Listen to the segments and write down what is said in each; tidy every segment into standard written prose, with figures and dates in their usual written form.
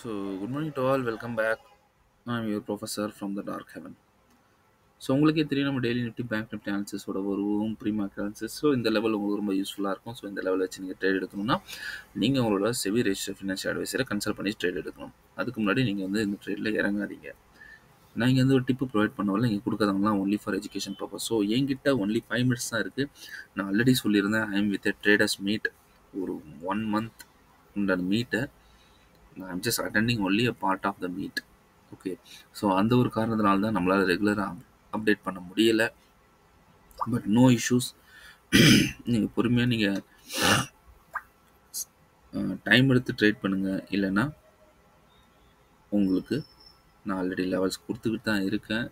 So, good morning to all. Welcome back. I'm your professor from the dark heaven. So உங்களுக்கே தெரியும் நம்ம daily Nifty bank Nifty அனாலிசிஸோட வருவோம் pre market analysis. So இந்த level உங்களுக்கு ரொம்ப யூஸ்ஃபுல்லாக இருக்கும். ஸோ இந்த லெவலில் வச்சு நீங்கள் ட்ரேட் எடுக்கணும்னா நீங்கள் உங்களோட செவி ரெஜிஸ்டர் ஃபினான்ஷியல் அட்வைசரை கன்சல்ட் பண்ணி ட்ரேட் எடுக்கணும். அதுக்கு முன்னாடி நீங்கள் வந்து இந்த ட்ரேடில் இறங்காதீங்க. நான் இங்கே வந்து ஒரு டிப்பு ப்ரொவைட் பண்ணவில்லை, இங்கே கொடுக்காதவங்களாம் only for education purpose. So என்கிட்ட ஒன்லி 5 மினிட்ஸ் தான் இருக்குது. நான் ஆல்ரெடி சொல்லியிருந்தேன், I am with traders meet ஒரு 1 மந்த் உண்டான மீட்டை I'm just attending only a part of the meet. Okay, so அந்த ஒரு காரணத்தினால தான் நம்மளால் ரெகுலராக அப்டேட் பண்ண முடியலை. But no issues. நீங்கள் பொறுமையாக நீங்கள் டைம் எடுத்து ட்ரேட் பண்ணுங்கள். இல்லைன்னா உங்களுக்கு நான் ஆல்ரெடி லெவல்ஸ் கொடுத்துக்கிட்டு தான் இருக்கேன்.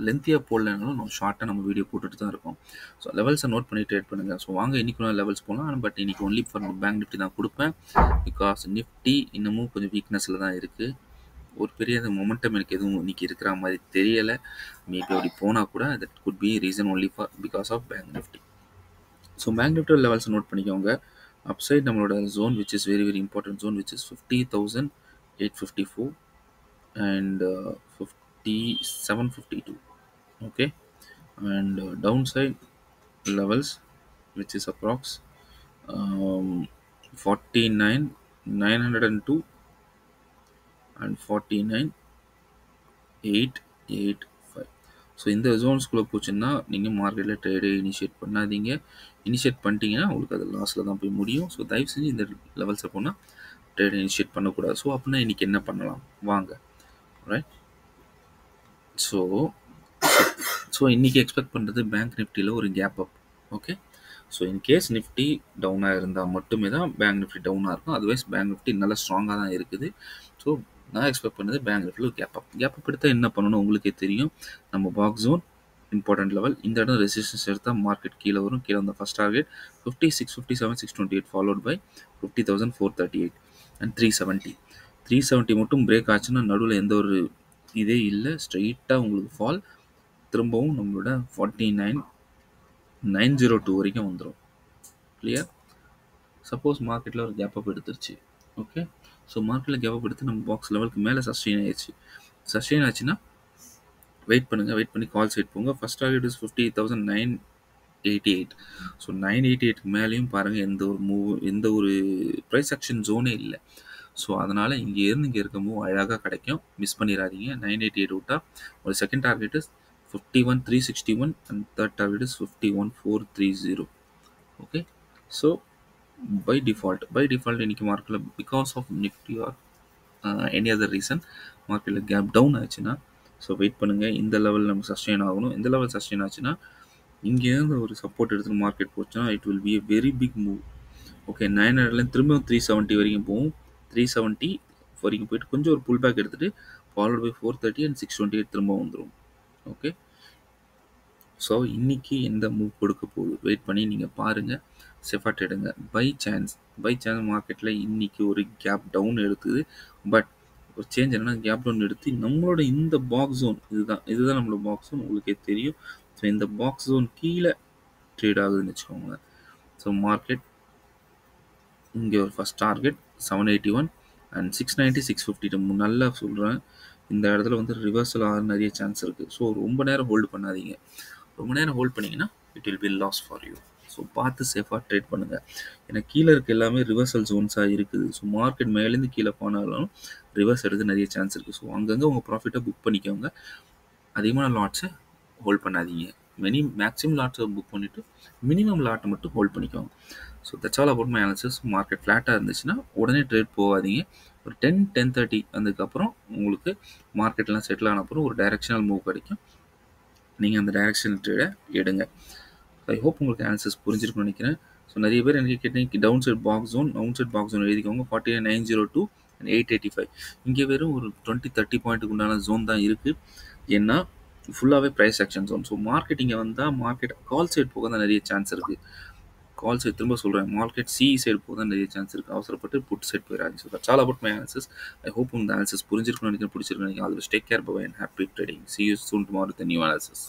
லென்த்தியாக போடலனாலும் நம்ம ஷார்ட்டாக நம்ம வீடியோ போட்டுட்டு தான் இருக்கோம். ஸோ லெவல்ஸை நோட் பண்ணி ட்ரேட் பண்ணுங்கள். ஸோ வாங்க இன்றைக்கி லெவல்ஸ் போகலாம். பட் இன்றைக்கி ஒன்லி ஃபார் பேங்க் நிஃப்டி தான் கொடுப்பேன். பிகாஸ் நிஃப்டி இன்னமும் கொஞ்சம் வீக்னஸில் தான் இருக்குது. ஒரு பெரிய மொமெண்டம் எனக்கு எதுவும் இன்றைக்கி இருக்கிற மாதிரி தெரியலை. மேபி அப்படி போனால் கூட that could be reason only for because of bank Nifty. So bank Nifty லெவல்ஸை நோட் பண்ணிக்கோங்க. அப்சைட் நம்மளோட zone which is very very important zone which is 50,854 and 5752. Okay, and downside levels which is approx 49,902 and 49,885. So இந்த ஜோன்ஸ்குள்ளே போச்சுன்னா நீங்கள் மார்க்கெட்டில் ட்ரேடே initiate பண்ணாதீங்க. Initiate பண்ணிட்டீங்கன்னா உங்களுக்கு அது லாஸில் தான் போய் முடியும். ஸோ தயவு செஞ்சு இந்த லெவல்ஸை போனால் ட்ரேடை இனிஷியேட் பண்ணக்கூடாது. ஸோ அப்படின்னா இன்றைக்கி என்ன பண்ணலாம் வாங்க. ரைட், ஸோ இன்றைக்கி எக்ஸ்பெக்ட் பண்ணுறது பேங்க் நிஃப்டியில் ஒரு gap up. Okay, so in case Nifty டவுனாக இருந்தால் மட்டுமே தான் பேங்க் நிஃப்டி டவுனாக இருக்கும். அதர்வைஸ் பேங்க் நிஃப்டி நல்லா ஸ்ட்ராங்காக தான் இருக்குது. ஸோ நான் எக்ஸ்பெக்ட் பண்ணது பேங்க் நிஃப்டியில் ஒரு கேப் அப் எடுத்தால் என்ன பண்ணணும் உங்களுக்கே தெரியும். நம்ம பாக்ஸ் ஜோன் இம்பார்ட்டன்ட் லெவல், இந்த இடம் ரெசிஸ்டன்ஸ் எடுத்தால் மார்க்கெட் கீழே வரும். கீழே வந்த first target 56,57,628 followed by 50,438 and 370 மட்டும் பிரேக் ஆச்சுன்னா நடுவில் எந்த ஒரு இதே இல்லை, ஸ்ட்ரெயிட்டாக உங்களுக்கு ஃபால் திரும்பவும் நம்மளோட 49,902 வரைக்கும் வந்துடும். கிளியர். சப்போஸ் மார்க்கெட்டில் ஒரு கேப் அப் எடுத்துருச்சு. ஓகே, ஸோ மார்க்கெட்டில் கேப் அப் எடுத்து நம்ம பாக்ஸ் லெவலுக்கு மேலே சஸ்டெயின் ஆயிடுச்சு. சஸ்டெயின் ஆச்சுன்னா வெயிட் பண்ணுங்கள், வெயிட் பண்ணி கால் சைட் போங்க. First target is 50,988. ஸோ 988 மேலேயும் பாருங்கள் எந்த ஒரு ப்ரைஸ் ஆக்ஷன் ஜோனே இல்லை. ஸோ அதனால் இங்கேருந்து இங்கே இருக்க மூவ் அழகாக கிடைக்கும். மிஸ் பண்ணிடாதீங்க. 988 விட்டால் ஒரு second target is 51,361 and third target is 51,430. Okay, so by default இன்னைக்கு மார்க்கெட்டில் because of Nifty or any other reason மார்க்கெட்டில் கேப் டவுன் ஆச்சுன்னா ஸோ வெயிட் பண்ணுங்கள். இந்த லெவலில் நம்ம சஸ்டெயின் ஆகணும். இந்த லெவல் சஸ்டெயின் ஆச்சுன்னா இங்கேருந்து ஒரு சப்போர்ட் எடுத்துகிட்டு மார்க்கெட் போச்சுன்னா it will be a very big move. Okay, 900 திரும்பவும் 370 வரைக்கும் போகும். 370 வரைக்கும் போயிட்டு கொஞ்சம் ஒரு புல் பேக் எடுத்துகிட்டு ஃபாலோட் பை 430 and 628 திரும்ப வந்துடும். ஓகே, ஸோ இன்றைக்கி எந்த மூவ் கொடுக்க போகுது வெயிட் பண்ணி நீங்கள் பாருங்கள். செஃபாட் எடுங்க. பை சான்ஸ் மார்க்கெட்டில் இன்றைக்கி ஒரு கேப் டவுன் எடுத்துது. பட் ஒரு சேஞ்ச் என்னென்னா கேப் டவுன் எடுத்து நம்மளோட இந்த பாக்ஸ் ஜோன் இதுதான் நம்மளோட பாக்ஸ் ஜோன் உங்களுக்கே தெரியும். ஸோ இந்த பாக்ஸ் ஜோன் கீழே ட்ரேட் ஆகுதுன்னு வச்சுக்கோங்க. ஸோ மார்க்கெட் இங்கே ஒரு ஃபஸ்ட் டார்கெட் 781 and 690 652 நல்லா சொல்கிறேன். இந்த இடத்துல வந்து ரிவர்சல் ஆக நிறைய சான்ஸ் இருக்குது. ஸோ ரொம்ப நேரம் ஹோல்டு பண்ணாதீங்க. ரொம்ப நேரம் ஹோல்ட் பண்ணிங்கன்னா it will be loss for you. So பார்த்து சேஃபாக ட்ரேட் பண்ணுங்கள். ஏன்னா கீழே இருக்க எல்லாமே ரிவர்சல் ஜோன்ஸாக இருக்குது. ஸோ மார்க்கெட் மேலேருந்து கீழே போனாலும் ரிவர்ஸ் எடுத்து நிறைய சான்ஸ் இருக்குது. ஸோ அங்கங்கே உங்கள் ப்ராஃபிட்டை புக் பண்ணிக்கோங்க. அதிகமான லாட்ஸை ஹோல்ட் பண்ணாதீங்க. மேக்ஸிமம் லாட்ஸை புக் பண்ணிவிட்டு மினிமம் லாட்டை மட்டும் ஹோல்ட் பண்ணிக்கோங்க. So that's all about my analysis. Market ஃப்ளாட்டாக இருந்துச்சுன்னா உடனே ட்ரேட் போகாதீங்க. ஒரு 10-10:30 அதுக்கப்புறம் உங்களுக்கு மார்க்கெட்லாம் செட்டில் ஆன அப்புறம் ஒரு டைரெக்ஷனல் மூவ் கிடைக்கும். நீங்கள் அந்த டைரெக்ஷனல் ட்ரேடை எடுங்க. ஐ ஹோப் உங்களுக்கு ஆன்சர்ஸ் புரிஞ்சிருக்குன்னு நினைக்கிறேன். ஸோ நிறைய பேர் எனக்கு கேட்டீங்க டவுன் சைட் பாக்ஸ் ஜோன் எழுதிக்கோங்க. 49,902 and 885. இங்கே வெறும் ஒரு 20-30 பாயிண்ட்டுக்கு உண்டான ஜோன் தான் இருக்குது. ஏன்னா ஃபுல்லாகவே price action zone. So market இங்கே வந்தால் மார்க்கெட் கால் சைட் போக தான் நிறைய சான்ஸ் இருக்குது. கால் சைட் திரும்ப சொல்கிறேன், மார்க்கெட் சி சைடு போக தான் நிறைய சான்ஸ் இருக்குது. அவசரப்பட்டு புட் சைட் போயிடாது. So that's all about my analysis. I hope உங்களுக்கு ஆன்சர்ஸ் புரிஞ்சிருக்குன்னு நினைக்கிறேன், பிடிச்சிருக்குன்னு நினைக்கிறேன். All the best. Take care, bye and happy trading. See you soon tomorrow with a new analysis.